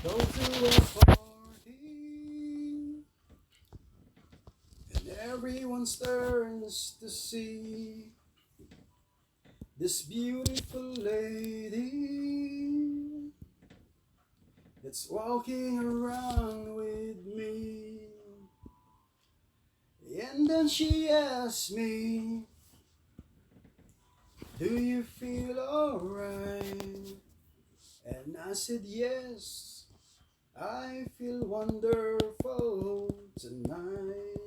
Go to a party and everyone turns to see this beautiful lady that's walking around with me. And then she asked me, do you feel alright? And I said yes, I feel wonderful tonight.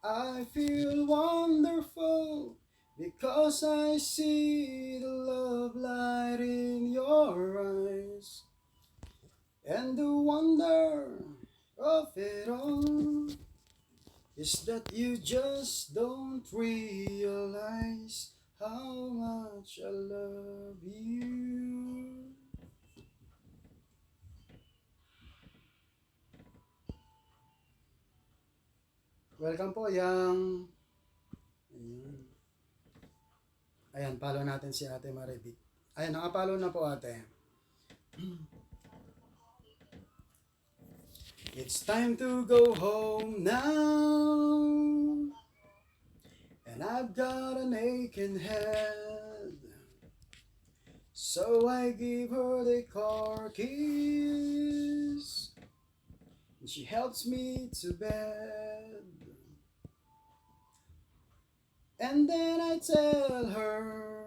I feel wonderful because I see the love light in your eyes. And the wonder of it all is that you just don't realize how much I love you. Welcome po, Yang. Ayan. Ayan, follow natin si Ate Maribit. Ayan, nakapollow na po, ate. It's time to go home now, and I've got an aching head, so I give her the car keys, and she helps me to bed. And then I tell her,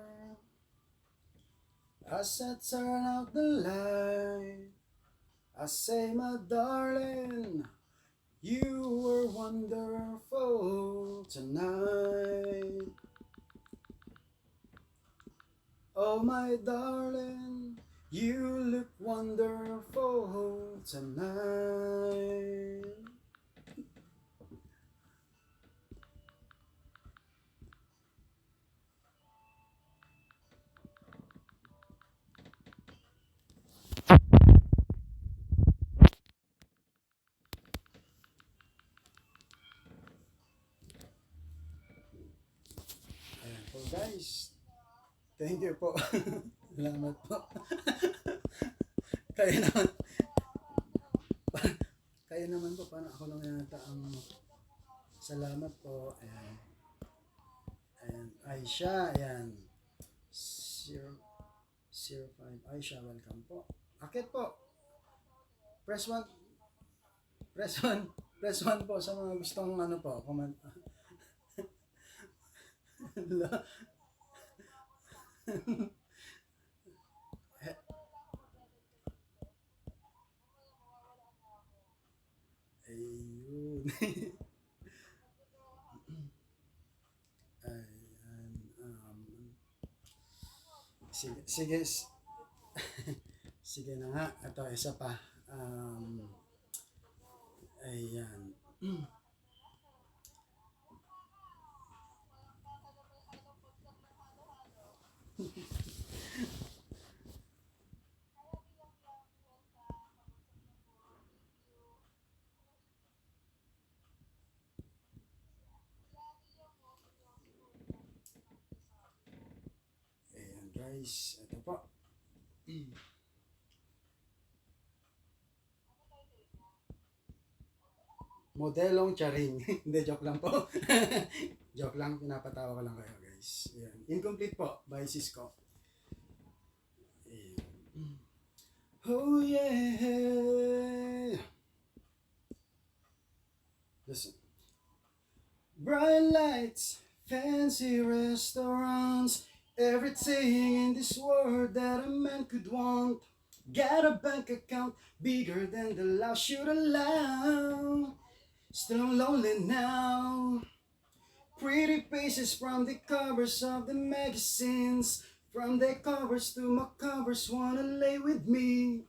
I said turn out the light. I say, my darling, you were wonderful tonight. Oh, my darling, you look wonderful tonight. Ayan po, guys. Thank you po. Salamat po. Kaya naman, kaya naman po, parang ako lang yata ang salamat po. Ayan. Ayan. Aisha, ayan. 005. Aisha, welcome po. Akit po. Press 1. Press 1. Press 1 po sa mga gustong ano po, comment. Ayun. Ayan. Sige. Sige na nga. Ito, isa pa. Ayan. Ayan guys. Ito po. Modelong charing. Hindi, joke lang po. Joke lang, pinapatawa ko lang kayo guys. Ayan. Incomplete po by Cisco. Ayan. Oh yeah. Listen. Bright lights, fancy restaurants, everything in this world that a man could want. Got a bank account bigger than the life should allow. Still I'm lonely now. Pretty faces from the covers of the magazines, from their covers to my covers, wanna lay with me.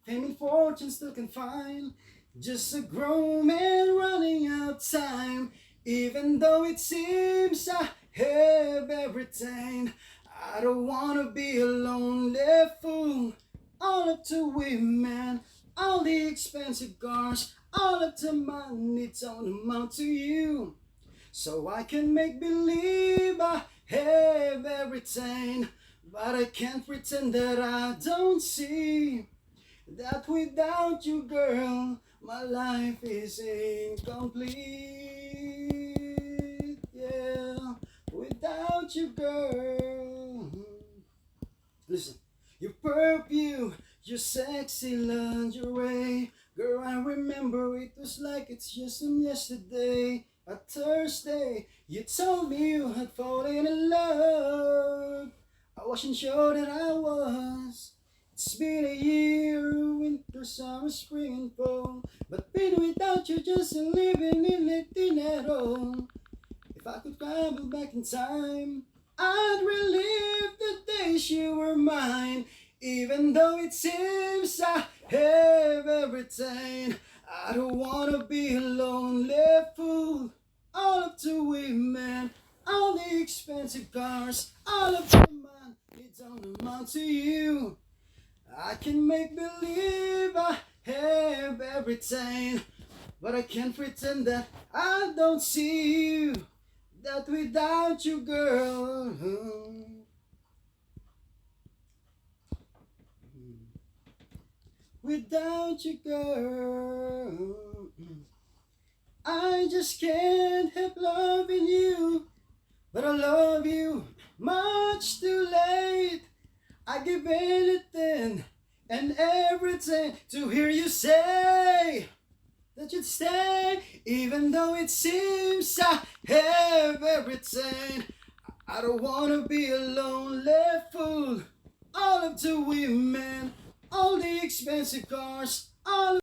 Fame and fortune still can find, just a grown man running out time. Even though it seems I have everything, I don't wanna be a lonely fool. All up to women, all the expensive cars, all of the money don't amount to you. So I can make believe I have everything, But I can't pretend that I don't see that without you, girl, my life is incomplete. Yeah, without you, girl. Listen, your perfume, your sexy lingerie. Girl, I remember it was like it's just on yesterday. A Thursday, you told me you had fallen in love. I wasn't sure that I was. It's been a year, winter, summer, spring, and fall. But being without you, just living in it in at all. If I could travel back in time, I'd relive the days you were mine. Even though it seems I have everything, I don't wanna be a lonely fool. All of the women, all the expensive cars, all of the man, it don't amount to you. I can make believe I have everything, but I can't pretend that I don't see you. That without you, girl, without you, girl, I just can't help loving you. But I love you much too late. I give anything and everything to hear you say that you'd stay, even though it seems I have everything. I don't wanna be a lonely fool. All of the women, all the expensive cars, all